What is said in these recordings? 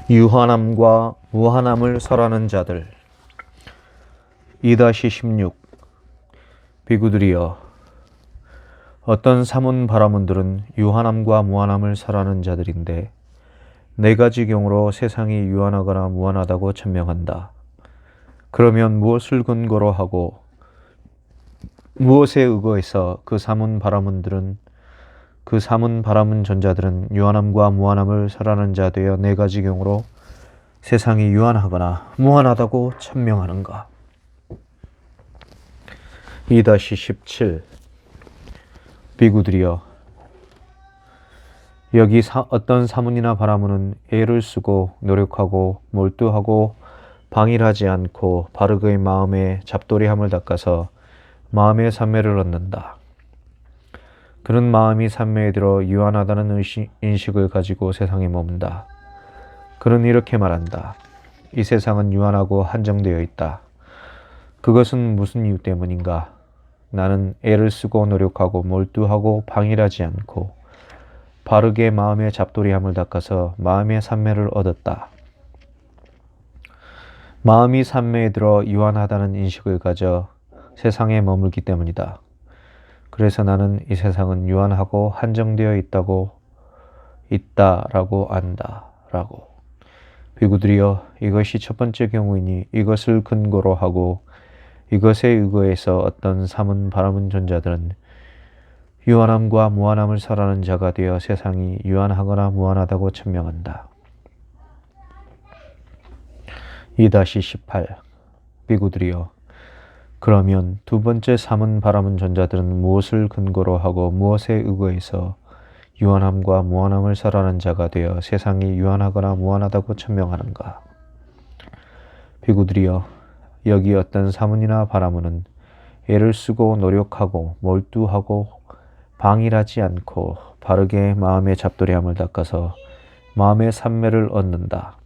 유한함과 무한함을 설하는 자들. 2-16 비구들이여, 어떤 사문 바라문들은 유한함과 무한함을 설하는 자들인데 네 가지 경우로 세상이 유한하거나 무한하다고 천명한다. 그러면 무엇을 근거로 하고 무엇에 의거해서 그 사문 바라문들은 그 사문 바라문 전자들은 유한함과 무한함을 설하는 자 되어 네 가지 경우로 세상이 유한하거나 무한하다고 천명하는가? 2-17 비구들이여, 여기 어떤 사문이나 바라문은 애를 쓰고 노력하고 몰두하고 방일하지 않고 바르게 마음에 잡돌이함을 닦아서 마음의 산매를 얻는다. 그는 마음이 산매에 들어 유한하다는 인식을 가지고 세상에 머문다. 그는 이렇게 말한다. 이 세상은 유한하고 한정되어 있다. 그것은 무슨 이유 때문인가? 나는 애를 쓰고 노력하고 몰두하고 방일하지 않고 바르게 마음의 잡돌이함을 닦아서 마음의 산매를 얻었다. 마음이 산매에 들어 유한하다는 인식을 가져 세상에 머물기 때문이다. 그래서 나는 이 세상은 유한하고 한정되어 있다라고 안다라고. 비구들이여, 이것이 첫 번째 경우이니 이것을 근거로 하고 이것에 의거해서 어떤 사문 바라문 전자들은 유한함과 무한함을 설하는 자가 되어 세상이 유한하거나 무한하다고 천명한다. 2-18 비구들이여, 그러면 두 번째 사문 바라문 전자들은 무엇을 근거로 하고 무엇에 의거해서 유한함과 무한함을 설하는 자가 되어 세상이 유한하거나 무한하다고 천명하는가? 비구들이여, 여기 어떤 사문이나 바라문은 애를 쓰고 노력하고 몰두하고 방일하지 않고 바르게 마음의 잡돌이함을 닦아서 마음의 산매를 얻는다.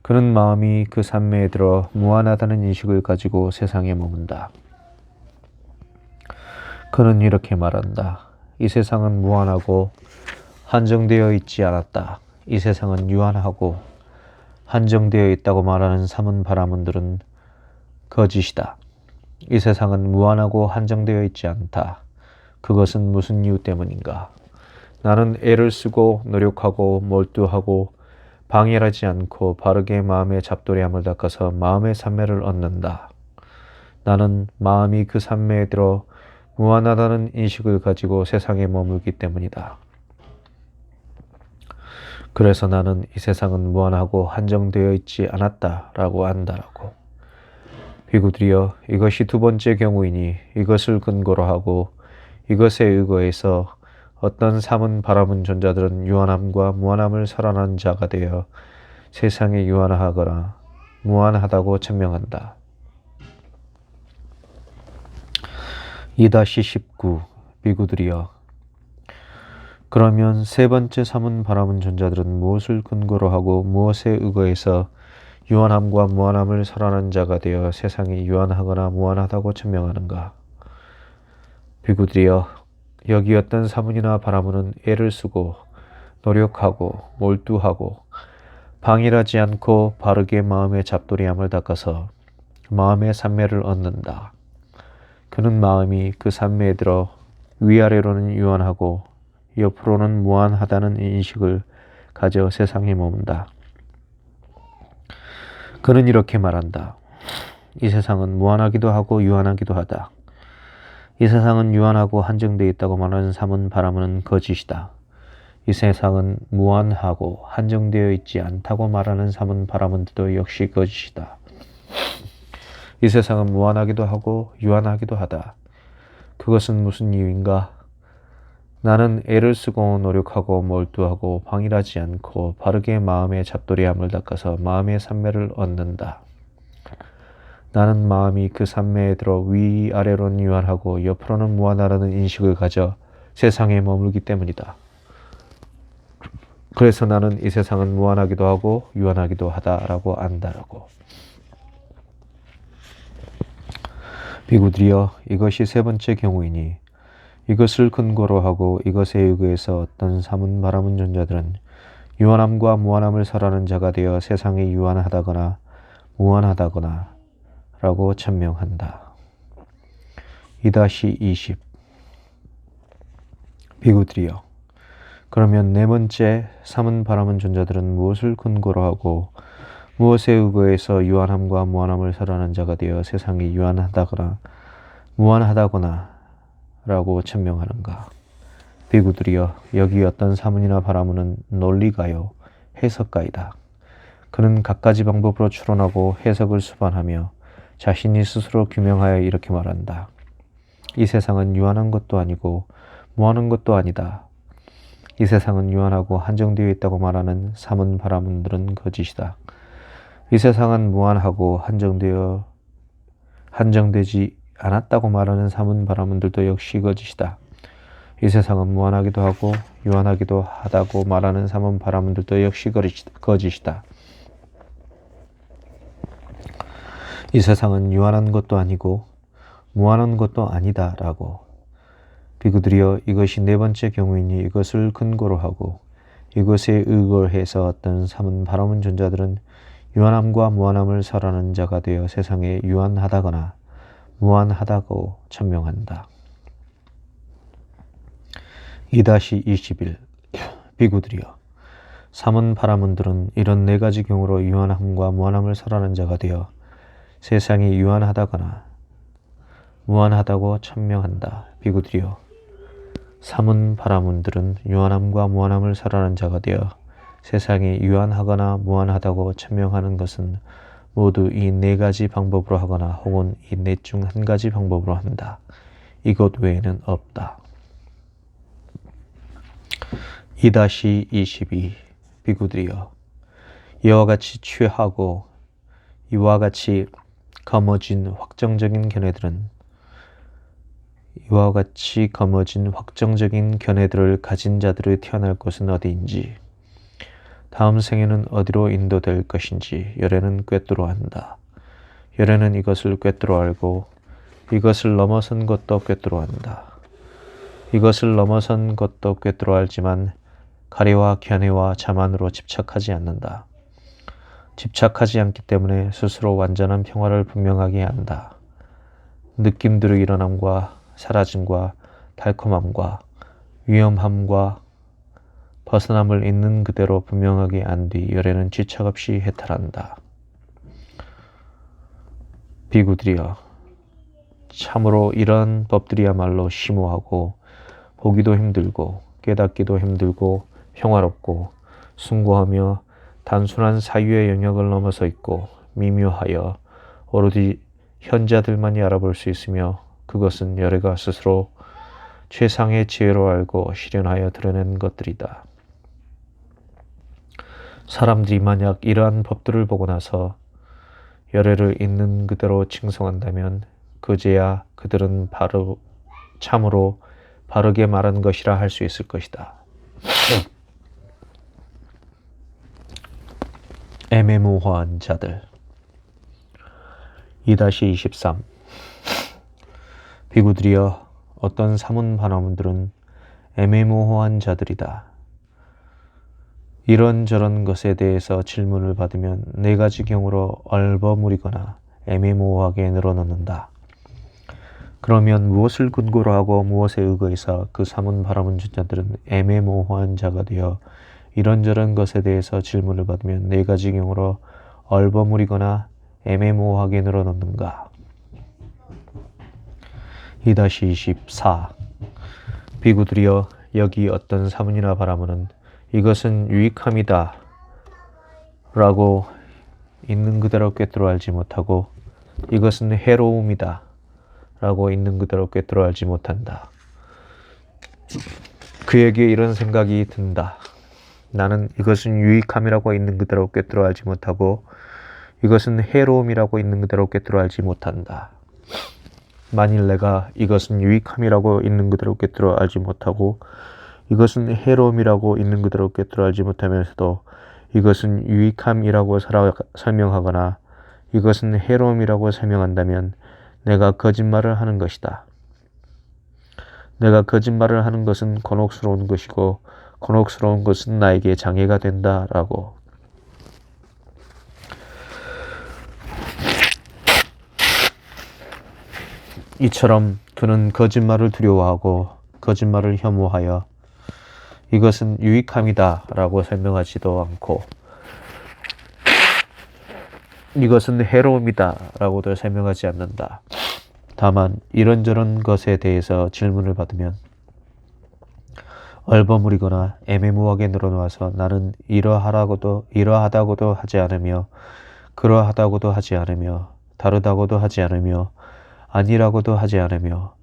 그는 마음이 그 산매에 들어 무한하다는 인식을 가지고 세상에 머문다. 그는 이렇게 말한다. 이 세상은 무한하고 한정되어 있지 않았다. 이 세상은 유한하고 한정되어 있다고 말하는 사문 바라문들은 거짓이다. 이 세상은 무한하고 한정되어 있지 않다. 그것은 무슨 이유 때문인가? 나는 애를 쓰고 노력하고 몰두하고 방해하지 않고 바르게 마음의 잡돌이함을 닦아서 마음의 산매를 얻는다. 나는 마음이 그 산매에 들어 무한하다는 인식을 가지고 세상에 머물기 때문이다. 그래서 나는 이 세상은 무한하고 한정되어 있지 않았다라고 안다라고. 비구들이여, 이것이 두 번째 경우이니 이것을 근거로 하고 이것에 의거해서 어떤 사문 바라문 전자들은 유한함과 무한함을 설하는 자가 되어 세상에 유한하거나 무한하다고 천명한다. 2-19 비구들이여, 그러면 세 번째 사문 바라문 전자들은 무엇을 근거로 하고 무엇에 의거해서 유한함과 무한함을 설하는 자가 되어 세상이 유한하거나 무한하다고 천명하는가? 비구들이여, 여기 어떤 사문이나 바라문은 애를 쓰고 노력하고 몰두하고 방일하지 않고 바르게 마음의 잡돌이함을 닦아서 마음의 산매를 얻는다. 그는 마음이 그 산매에 들어 위아래로는 유한하고 옆으로는 무한하다는 인식을 가져 세상에 머문다. 그는 이렇게 말한다. 이 세상은 무한하기도 하고 유한하기도 하다. 이 세상은 유한하고 한정되어 있다고 말하는 사문 바라문은 거짓이다. 이 세상은 무한하고 한정되어 있지 않다고 말하는 사문 바라문도 역시 거짓이다. 이 세상은 무한하기도 하고 유한하기도 하다. 그것은 무슨 이유인가? 나는 애를 쓰고 노력하고 몰두하고 방일하지 않고 바르게 마음의 잡돌이함을 닦아서 마음의 산매를 얻는다. 나는 마음이 그 산매에 들어 위아래로는 유한하고 옆으로는 무한하다는 인식을 가져 세상에 머물기 때문이다. 그래서 나는 이 세상은 무한하기도 하고 유한하기도 하다라고 안다라고. 비구들이여, 이것이 세 번째 경우이니 이것을 근거로 하고 이것에 의거해서 어떤 사문 바라문 전자들은 유한함과 무한함을 설하는 자가 되어 세상이 유한하다거나 무한하다거나 라고 천명한다. 2-20 비구들이여, 그러면 네 번째 삼은 바람은 존자들은 무엇을 근거로 하고 무엇에 의거해서 유한함과 무한함을 설하는 자가 되어 세상이 유한하다거나 무한하다거나 라고 천명하는가? 비구들이여, 여기 어떤 사문이나 바라문은 논리가요 해석가이다. 그는 갖가지 방법으로 추론하고 해석을 수반하며 자신이 스스로 규명하여 이렇게 말한다. 이 세상은 유한한 것도 아니고 무한한 것도 아니다. 이 세상은 유한하고 한정되어 있다고 말하는 사문 바라문들은 거짓이다. 이 세상은 무한하고 한정되지 않았다고 말하는 사문 바라문들도 역시 거짓이다. 이 세상은 무한하기도 하고 유한하기도 하다고 말하는 사문 바라문들도 역시 거짓이다. 이 세상은 유한한 것도 아니고 무한한 것도 아니다 라고. 비구들이여, 이것이 네 번째 경우이니 이것을 근거로 하고 이것에 의거해서 어떤 사문 바라문 존자들은 유한함과 무한함을 설하는 자가 되어 세상에 유한하다거나 무한하다고 천명한다. 2-21 비구들이여, 사문 바라문들은 이런 네 가지 경우로 유한함과 무한함을 설하는 자가 되어 세상이 유한하다거나 무한하다고 천명한다. 비구들이여, 사문 바라문들은 유한함과 무한함을 설하는 자가 되어 세상이 유한하거나 무한하다고 천명하는 것은 모두 이 네 가지 방법으로 하거나 혹은 이 넷 중 한 가지 방법으로 한다. 이것 외에는 없다. 2-22 비구들이여, 이와 같이 취하고 이와 같이 검어진 확정적인 견해들을 가진 자들의 태어날 곳은 어디인지, 다음 생에는 어디로 인도될 것인지 열애는 꿰뚫어 안다. 열애는 이것을 꿰뚫어 알고 이것을 넘어선 것도 꿰뚫어 안다. 이것을 넘어선 것도 꿰뚫어 알지만 가리와 견해와 자만으로 집착하지 않는다. 집착하지 않기 때문에 스스로 완전한 평화를 분명하게 안다. 느낌들의 일어남과 사라짐과 달콤함과 위험함과 벗어남을 있는 그대로 분명하게 안 뒤 열애는 지착 없이 해탈한다. 비구들이여, 참으로 이러한 법들이야말로 심오하고 보기도 힘들고 깨닫기도 힘들고 평화롭고 숭고하며 단순한 사유의 영역을 넘어서 있고 미묘하여 오로지 현자들만이 알아볼 수 있으며 그것은 열애가 스스로 최상의 지혜로 알고 실현하여 드러낸 것들이다. 사람들이 만약 이러한 법들을 보고 나서 열애를 있는 그대로 칭송한다면 그제야 그들은 참으로 바르게 말한 것이라 할 수 있을 것이다. 애매모호한 자들 2-23 비구들이여, 어떤 사문 바라문들은 애매모호한 자들이다. 이런저런 것에 대해서 질문을 받으면 네 가지 경우로 얼버무리거나 애매모호하게 늘어놓는다. 그러면 무엇을 근거로 하고 무엇에 의거해서 그 사문 바라문 존자들은 애매모호한 자가 되어 이런저런 것에 대해서 질문을 받으면 네 가지 경우로 얼버무리거나 애매모호하게 늘어놓는가? 2-24 비구들이여, 여기 어떤 사문이나 바라문은 이것은 유익함이다 라고 있는 그대로 꿰뚫어 알지 못하고 이것은 해로움이다 라고 있는 그대로 꿰뚫어 알지 못한다. 그에게 이런 생각이 든다. 나는 이것은 유익함이라고 있는 그대로 꿰뚫어 알지 못하고 이것은 해로움이라고 있는 그대로 꿰뚫어 알지 못한다. 만일 내가 이것은 유익함이라고 있는 그대로 꿰뚫어 알지 못하고 이것은 해로움이라고 있는 그대로 꿰뚫어 알지 못하면서도 이것은 유익함이라고 설명하거나 이것은 해로움이라고 설명한다면 내가 거짓말을 하는 것이다. 내가 거짓말을 하는 것은 곤혹스러운 것이고 곤혹스러운 것은 나에게 장애가 된다 라고. 이처럼 그는 거짓말을 두려워하고 거짓말을 혐오하여 이것은 유익함이다 라고 설명하지도 않고 이것은 해로움이다 라고도 설명하지 않는다. 다만 이런저런 것에 대해서 질문을 받으면 얼버무리거나 애매모호하게 늘어놓아서 나는 이러하다고도 하지 않으며 그러하다고도 하지 않으며 다르다고도 하지 않으며 아니라고도 하지 않으며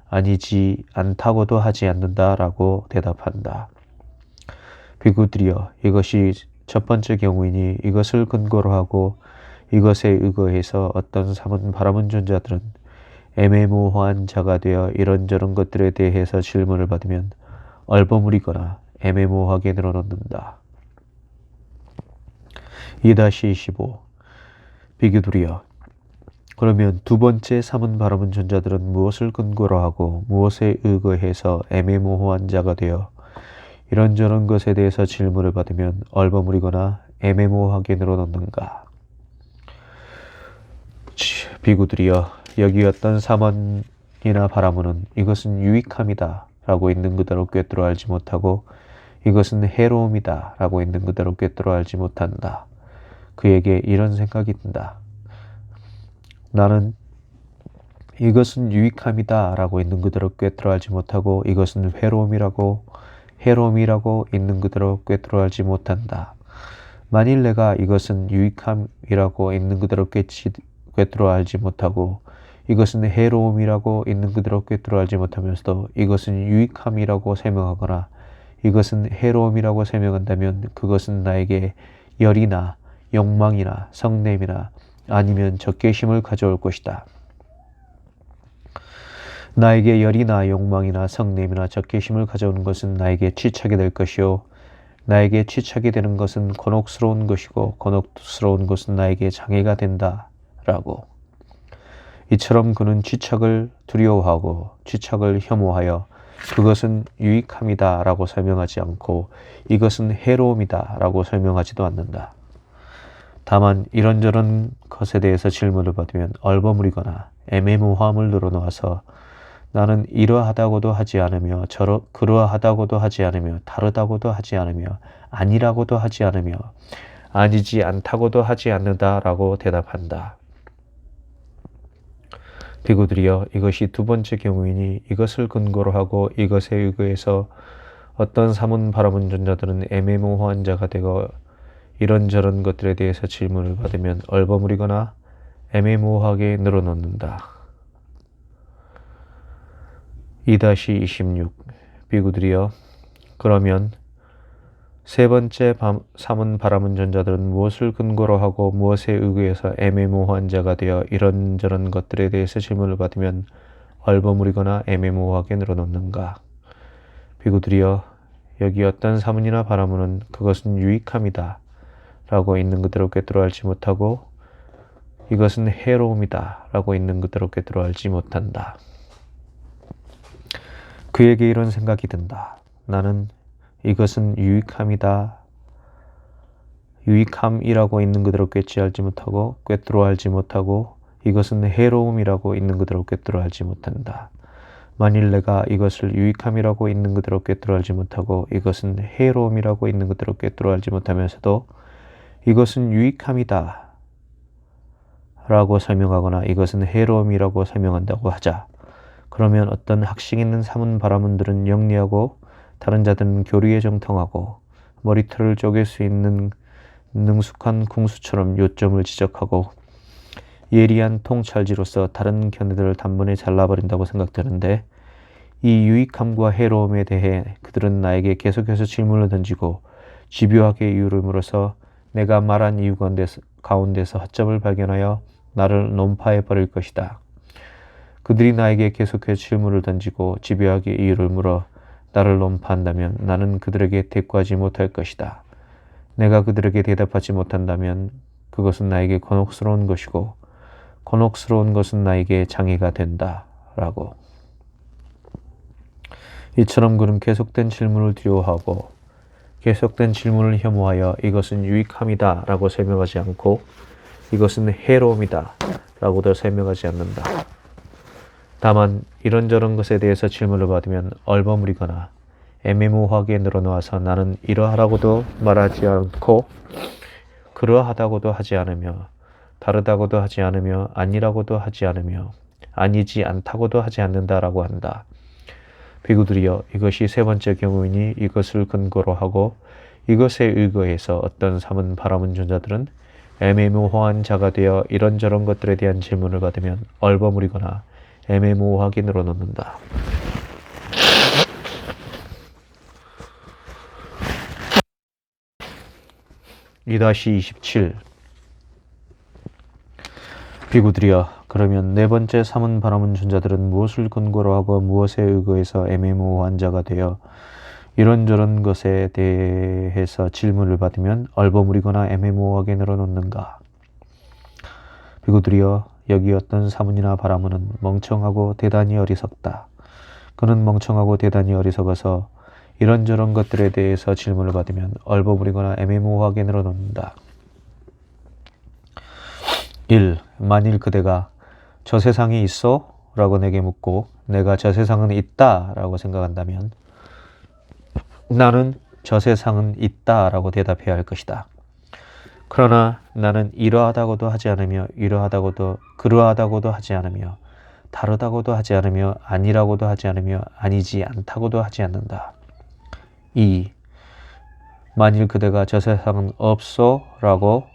아니지 않다고도 하지 않는다 라고 대답한다. 비구들이여, 이것이 첫 번째 경우이니 이것을 근거로 하고 이것에 의거해서 어떤 삼은 바라는 존자들은 애매모호한 자가 되어 이런저런 것들에 대해서 질문을 받으면 얼버무리거나 애매모호하게 늘어놓는다. 2-25 비교들이여, 그러면 두 번째 삼은 바라는 존자들은 무엇을 근거로 하고 무엇에 의거해서 애매모호한 자가 되어 이런저런 것에 대해서 질문을 받으면 얼버무리거나 애매모호하게 늘어놓는가? 비구들이여, 여기 어떤 삼원이나 바라문은 이것은 유익함이다 라고 있는 그대로 꿰뚫어 알지 못하고 이것은 해로움이다 라고 있는 그대로 꿰뚫어 알지 못한다. 그에게 이런 생각이 든다. 나는 이것은 유익함이다 라고 있는 그대로 꿰뚫어 알지 못하고 이것은 해로움이라고 있는 그대로 꿰뚫어 알지 못한다. 만일 내가 이것은 유익함이라고 있는 그대로 꿰뚫어 알지 못하고 이것은 해로움이라고 있는 그대로 꿰뚫어 알지 못하면서도 이것은 유익함이라고 설명하거나 이것은 해로움이라고 설명한다면 그것은 나에게 열이나 욕망이나 성냄이나 아니면 적개심을 가져올 것이다. 나에게 열이나 욕망이나 성냄이나 적개심을 가져오는 것은 나에게 취착이 될 것이요, 나에게 취착이 되는 것은 곤혹스러운 것이고 곤혹스러운 것은 나에게 장애가 된다 라고. 이처럼 그는 취착을 두려워하고 취착을 혐오하여 그것은 유익함이다 라고 설명하지 않고 이것은 해로움이다 라고 설명하지도 않는다. 다만 이런저런 것에 대해서 질문을 받으면 얼버무리거나 애매모호함을 늘어놓아서 나는 이러하다고도 하지 않으며 그러하다고도 하지 않으며 다르다고도 하지 않으며 아니라고도 하지 않으며 아니지 않다고도 하지 않는다 라고 대답한다. 비구들이여, 이것이 두 번째 경우이니 이것을 근거로 하고 이것에 의거해서 어떤 삼은 바라는 존자들은 애매모호한 자가 되고 이런저런 것들에 대해서 질문을 받으면 얼버무리거나 애매모호하게 늘어놓는다. 2-26 비구들이여, 그러면 세 번째 삼은 바라는 존자들은 무엇을 근거로 하고 무엇에 의거해서 애매모호한 자가 되어 이런저런 것들에 대해서 질문을 받으면 얼버무리거나 애매모호하게 늘어놓는가? 비구들이여, 여기 어떤 삼은이나 바라문은 그것은 유익함이다 라고 있는 그대로 꿰뚫어 알지 못하고 이것은 해로움이다 라고 있는 그대로 꿰뚫어 알지 못한다. 그에게 이런 생각이 든다. 나는 이것은 유익함이라고 있는 그대로 꿰뚫어 알지 못하고 이것은 해로움이라고 있는 그대로 꿰뚫어 알지 못한다. 만일 내가 이것을 유익함이라고 있는 그대로 꿰뚫어 알지 못하고 이것은 해로움이라고 있는 그대로 꿰뚫어 알지 못하면서도 이것은 유익함이다 라고 설명하거나 이것은 해로움이라고 설명한다고 하자. 그러면 어떤 학식 있는 삼은 바라문들은 영리하고 다른 자들은 교리에 정통하고 머리털을 쪼갤 수 있는 능숙한 궁수처럼 요점을 지적하고 예리한 통찰지로서 다른 견해들을 단번에 잘라버린다고 생각되는데 이 유익함과 해로움에 대해 그들은 나에게 계속해서 질문을 던지고 집요하게 이유름으로써 내가 말한 이유 가운데서 허점을 발견하여 나를 논파해 버릴 것이다. 그들이 나에게 계속해서 질문을 던지고 집요하게 이유를 물어 나를 논파한다면 나는 그들에게 대꾸하지 못할 것이다. 내가 그들에게 대답하지 못한다면 그것은 나에게 곤혹스러운 것이고 곤혹스러운 것은 나에게 장애가 된다 라고. 이처럼 그는 계속된 질문을 두려워하고 계속된 질문을 혐오하여 이것은 유익함이다 라고 설명하지 않고 이것은 해로움이다 라고도 설명하지 않는다. 다만 이런저런 것에 대해서 질문을 받으면 얼버무리거나 애매모호하게 늘어놓아서 나는 이러하라고도 말하지 않고 그러하다고도 하지 않으며 다르다고도 하지 않으며 아니라고도 하지 않으며 아니지 않다고도 하지 않는다라고 한다. 비구들이여, 이것이 세 번째 경우이니 이것을 근거로 하고 이것에 의거해서 어떤 삼은 바라문 존자들은 애매모호한 자가 되어 이런저런 것들에 대한 질문을 받으면 얼버무리거나 애매모호하게 늘어놓는다. (2-27) 비구들이여, 그러면 네 번째 삼은 바라문 존자들은 무엇을 근거로 하고 무엇에 의거해서 애매모호한 자가 되어 이런저런 것에 대해서 질문을 받으면 얼버무리거나 애매모호하게 늘어놓는가? 비구들이여, 여기 어떤 사문이나 바라문은 멍청하고 대단히 어리석다. 그는 멍청하고 대단히 어리석어서 이런저런 것들에 대해서 질문을 받으면 얼버무리거나 애매모호하게 늘어놓는다. 1. 만일 그대가 저 세상이 있어? 라고 내게 묻고 내가 저 세상은 있다 라고 생각한다면 나는 저 세상은 있다 라고 대답해야 할 것이다. 그러나 나는 이러하다고도 하지 않으며 이러하다고도 그러하다고도 하지 않으며 다르다고도 하지 않으며 아니라고도 하지 않으며 아니지 않다고도 하지 않는다. 2. 만일 그대가 저 세상은 없어? 라고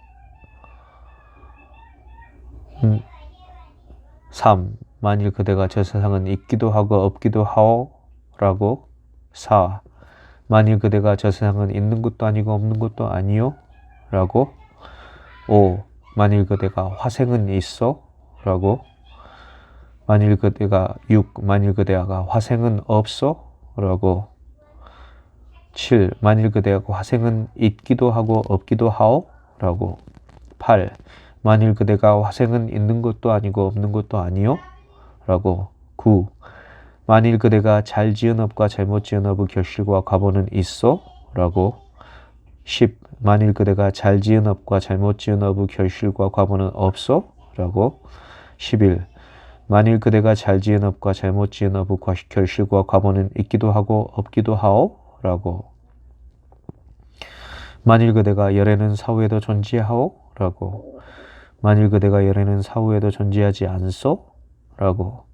3. 만일 그대가 저 세상은 있기도 하고 없기도 하오? 라고 4. 만일 그대가 저 세상은 있는 것도 아니고 없는 것도 아니요? 라고 5. 만일 그대가 화생은 있어? 라고 만일 그대가 6. 만일 그대가 화생은 없어? 라고 7. 만일 그대가 화생은 있기도 하고 없기도 하오? 라고 8. 만일 그대가 화생은 있는 것도 아니고 없는 것도 아니요? 라고 9. 만일 그대가 잘 지은 업과 잘못 지은 업의 결실과 과보는 있어? 라고 10. 만일 그대가 잘 지은 업과 잘못 지은 업의 결실과 과보는 없어? 라고 11. 만일 그대가 잘 지은 업과 잘못 지은 업의 결실과 과보는 있기도 하고 없기도 하오? 라고 만일 그대가 열애는 사후에도 존재하오? 라고 만일 그대가 열애는 사후에도 존재하지 않소? 라고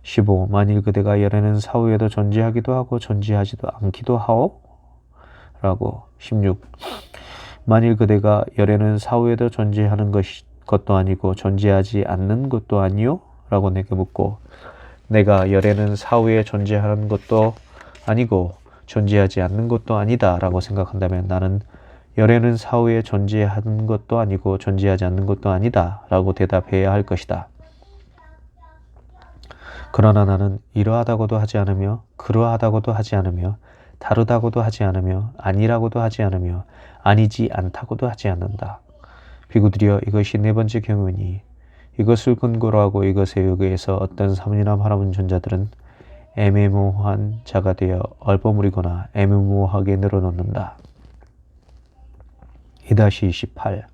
15. 만일 그대가 열애는 사후에도 존재하기도 하고 존재하지도 않기도 하오? 라고 16. 만일 그대가 열애는 사후에도 존재하는 것도 아니고 존재하지 않는 것도 아니요? 라고 내게 묻고 내가 열애는 사후에 존재하는 것도 아니고 존재하지 않는 것도 아니다 라고 생각한다면 나는 열애는 사후에 존재하는 것도 아니고 존재하지 않는 것도 아니다 라고 대답해야 할 것이다. 그러나 나는 이러하다고도 하지 않으며 그러하다고도 하지 않으며 다르다고도 하지 않으며 아니라고도 하지 않으며 아니지 않다고도 하지 않는다. 비구들이여, 이것이 네 번째 경우이니 이것을 근거로 하고 이것에 의해서 어떤 사문이나 바라문 존자들은 애매모호한 자가 되어 얼버무리거나 애매모호하게 늘어놓는다. 2-28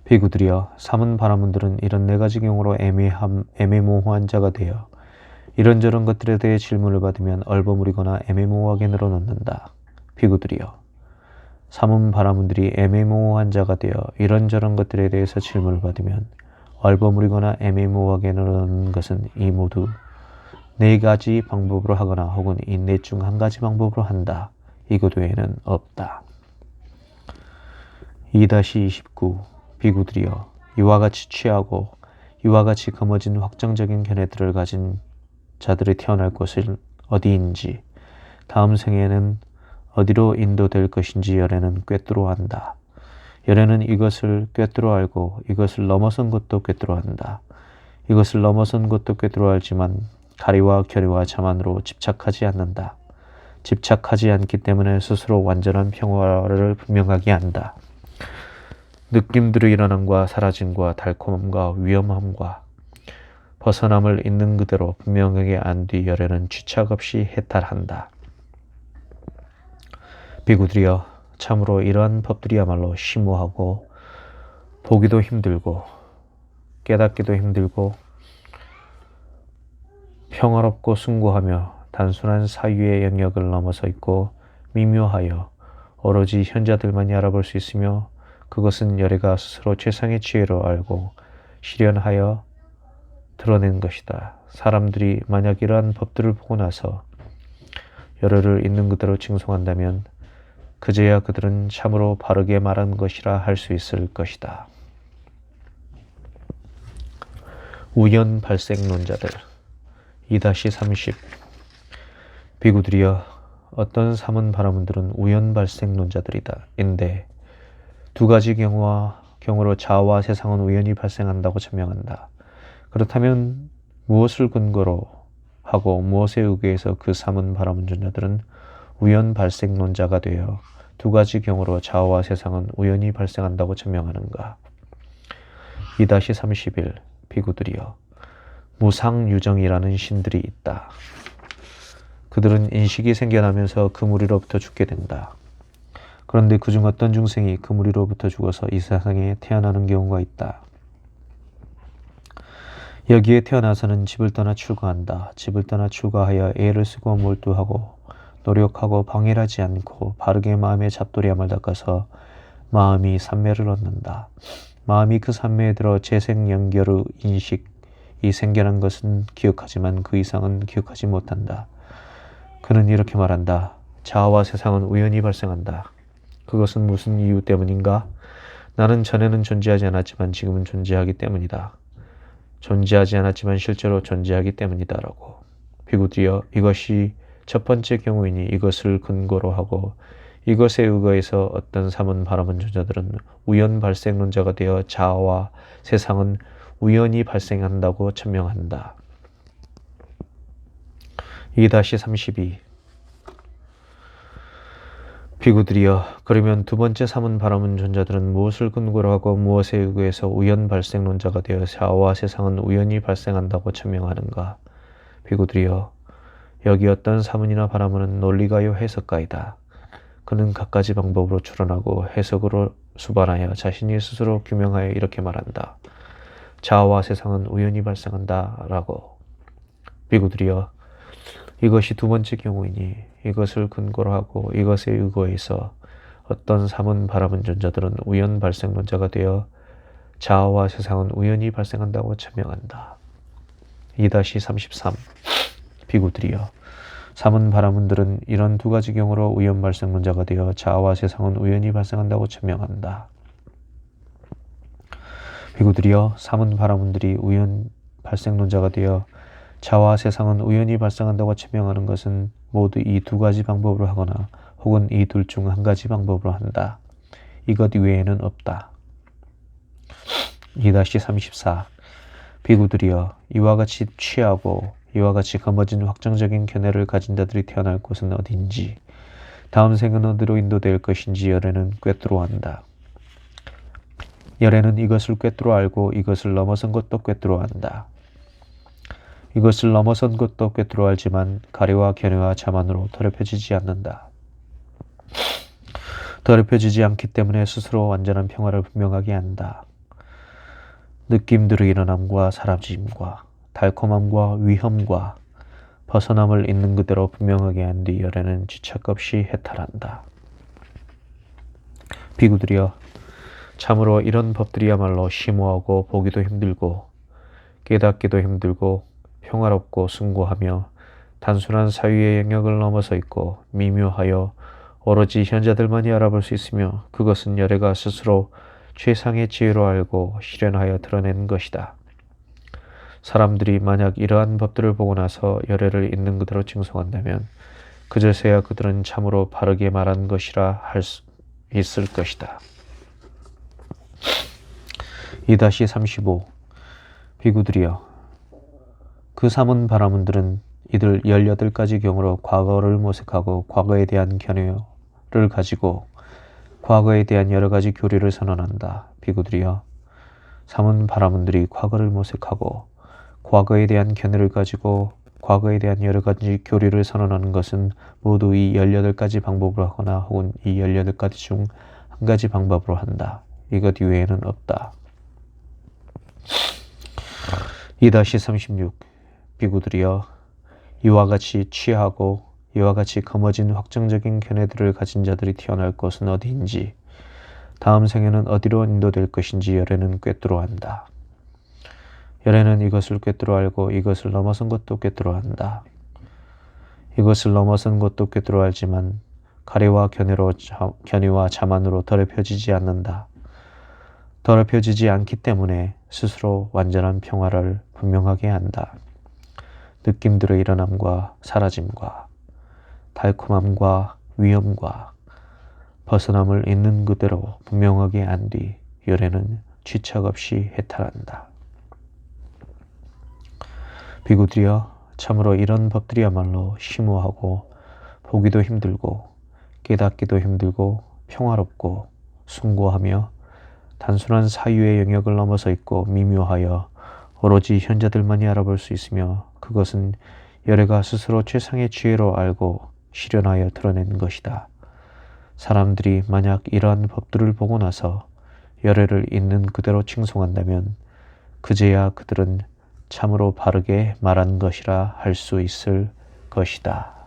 비구들이여, 사문 바라문들은 이런 네 가지 경우로 애매모호한 자가 되어 이런저런 것들에 대해 질문을 받으면 얼버무리거나 애매모호하게 늘어놓는다. 비구들이여, 사문 바라문들이 애매모호한 자가 되어 이런저런 것들에 대해서 질문을 받으면 얼버무리거나 애매모호하게 늘어놓는 것은 이 모두 네 가지 방법으로 하거나 혹은 이 넷 중 한 가지 방법으로 한다. 이것 외에는 없다. 2-29 비구들이여, 이와 같이 취하고 이와 같이 거머진 확정적인 견해들을 가진 자들이 태어날 곳은 어디인지 다음 생에는 어디로 인도될 것인지 열애는 꿰뚫어 안다. 열애는 이것을 꿰뚫어 알고 이것을 넘어선 것도 꿰뚫어 안다. 이것을 넘어선 것도 꿰뚫어 알지만 가리와 결의와 자만으로 집착하지 않는다. 집착하지 않기 때문에 스스로 완전한 평화를 분명하게 한다. 느낌들의 일어남과 사라짐과 달콤함과 위험함과 벗어남을 있는 그대로 분명하게 안 뒤 열애는 취착 없이 해탈한다. 비구들이여, 참으로 이러한 법들이야말로 심오하고 보기도 힘들고 깨닫기도 힘들고 평화롭고 숭고하며 단순한 사유의 영역을 넘어서 있고 미묘하여 오로지 현자들만이 알아볼 수 있으며 그것은 열애가 스스로 최상의 지혜로 알고 실현하여 드러낸 것이다. 사람들이 만약 이러한 법들을 보고 나서 열애를 있는 그대로 칭송한다면 그제야 그들은 참으로 바르게 말한 것이라 할 수 있을 것이다. 우연 발생론자들 2-30 비구들이여 어떤 사문 바라문들은 우연 발생론자들이다. 인데 두 가지 경우로 자아와 세상은 우연히 발생한다고 천명한다. 그렇다면 무엇을 근거로 하고 무엇에 의거해서 그 사문 바라문존자들은 우연 발생론자가 되어 두 가지 경우로 자아와 세상은 우연히 발생한다고 천명하는가? 2-31 비구들이여 무상유정이라는 신들이 있다. 그들은 인식이 생겨나면서 그 무리로부터 죽게 된다. 그런데 그중 어떤 중생이 그 무리로부터 죽어서 이 세상에 태어나는 경우가 있다. 여기에 태어나서는 집을 떠나 출가한다. 집을 떠나 출가하여 애를 쓰고 몰두하고 노력하고 방해하지 않고 바르게 마음의 잡돌이함을 닦아서 마음이 삼매를 얻는다. 마음이 그 삼매에 들어 재생연결의 인식이 생겨난 것은 기억하지만 그 이상은 기억하지 못한다. 그는 이렇게 말한다. 자아와 세상은 우연히 발생한다. 그것은 무슨 이유 때문인가? 나는 전에는 존재하지 않았지만 지금은 존재하기 때문이다. 존재하지 않았지만 실제로 존재하기 때문이다. 라고. 비구들이여 이것이 첫 번째 경우이니 이것을 근거로 하고 이것에 의거해서 어떤 사문 바라문 존재들은 우연 발생론자가 되어 자아와 세상은 우연히 발생한다고 천명한다. 2-32 비구들이여 그러면 두 번째 사문 바라문 존재들은 무엇을 근거로 하고 무엇에 의거해서 우연 발생론자가 되어 자아와 세상은 우연히 발생한다고 천명하는가? 비구들이여 여기 어떤 사문이나 바라문은 논리가요 해석가이다. 그는 갖가지 방법으로 추론하고 해석으로 수반하여 자신이 스스로 규명하여 이렇게 말한다. 자아와 세상은 우연히 발생한다. 라고. 비구들이여 이것이 두 번째 경우이니 이것을 근거로 하고 이것에 의거해서 어떤 사문 바라문 존재들은 우연 발생론자가 되어 자아와 세상은 우연히 발생한다고 천명한다. 2-33 비구들이여 사문 바라문들은 이런 두 가지 경우로 우연 발생론자가 되어 자아와 세상은 우연히 발생한다고 천명한다. 비구들이여 사문 바라문들이 우연 발생론자가 되어 자아와 세상은 우연히 발생한다고 천명하는 것은 모두 이 두 가지 방법으로 하거나 혹은 이 둘 중 한 가지 방법으로 한다. 이것 이외에는 없다. 2-34 비구들이여 이와 같이 취하고 이와 같이 거머진 확정적인 견해를 가진 자들이 태어날 곳은 어딘지 다음 생은 어디로 인도될 것인지 열애는 꿰뚫어한다. 열애는 이것을 꿰뚫어 알고 이것을 넘어선 것도 꿰뚫어 안다. 이것을 넘어선 것도 꿰뚫어 알지만 가려와 견해와 자만으로 더럽혀지지 않는다. 더럽혀지지 않기 때문에 스스로 완전한 평화를 분명하게 한다. 느낌들의 일어남과 사라짐과 달콤함과 위험과 벗어남을 있는 그대로 분명하게 한 뒤 열애는 지착 없이 해탈한다. 비구들이여 참으로 이런 법들이야말로 심오하고 보기도 힘들고 깨닫기도 힘들고 평화롭고 숭고하며 단순한 사유의 영역을 넘어서 있고 미묘하여 오로지 현자들만이 알아볼 수 있으며 그것은 열애가 스스로 최상의 지혜로 알고 실현하여 드러낸 것이다. 사람들이 만약 이러한 법들을 보고 나서 열애를 있는 그대로 칭송한다면 그제서야 그들은 참으로 바르게 말한 것이라 할 수 있을 것이다. 2-35 비구들이여 그 사문 바라문들은 이들 18가지 경우로 과거를 모색하고 과거에 대한 견해를 가지고 과거에 대한 여러 가지 교리를 선언한다. 비구들이여 사문 바라문들이 과거를 모색하고 과거에 대한 견해를 가지고 과거에 대한 여러 가지 교리를 선언하는 것은 모두 이 18가지 방법으로 하거나 혹은 이 18가지 중 한 가지 방법으로 한다. 이것 이외에는 없다. 2-36 비구들이여, 이와 같이 취하고 이와 같이 거머진 확정적인 견해들을 가진 자들이 태어날 곳은 어디인지, 다음 생에는 어디로 인도될 것인지 열애는 꿰뚫어 안다. 열애는 이것을 꿰뚫어 알고 이것을 넘어선 것도 꿰뚫어 안다. 이것을 넘어선 것도 꿰뚫어 알지만 가래와 견해와 자만으로 더럽혀지지 않는다. 더럽혀지지 않기 때문에 스스로 완전한 평화를 분명하게 한다. 느낌들의 일어남과 사라짐과 달콤함과 위험과 벗어남을 있는 그대로 분명하게 안 뒤 열애는 취착 없이 해탈한다. 비구들이여, 참으로 이런 법들이야말로 심오하고 보기도 힘들고 깨닫기도 힘들고 평화롭고 숭고하며 단순한 사유의 영역을 넘어서 있고 미묘하여 오로지 현자들만이 알아볼 수 있으며, 그것은 열애가 스스로 최상의 지혜로 알고 실현하여 드러낸 것이다. 사람들이 만약 이러한 법들을 보고 나서 열애를 있는 그대로 칭송한다면 그제야 그들은 참으로 바르게 말한 것이라 할 수 있을 것이다.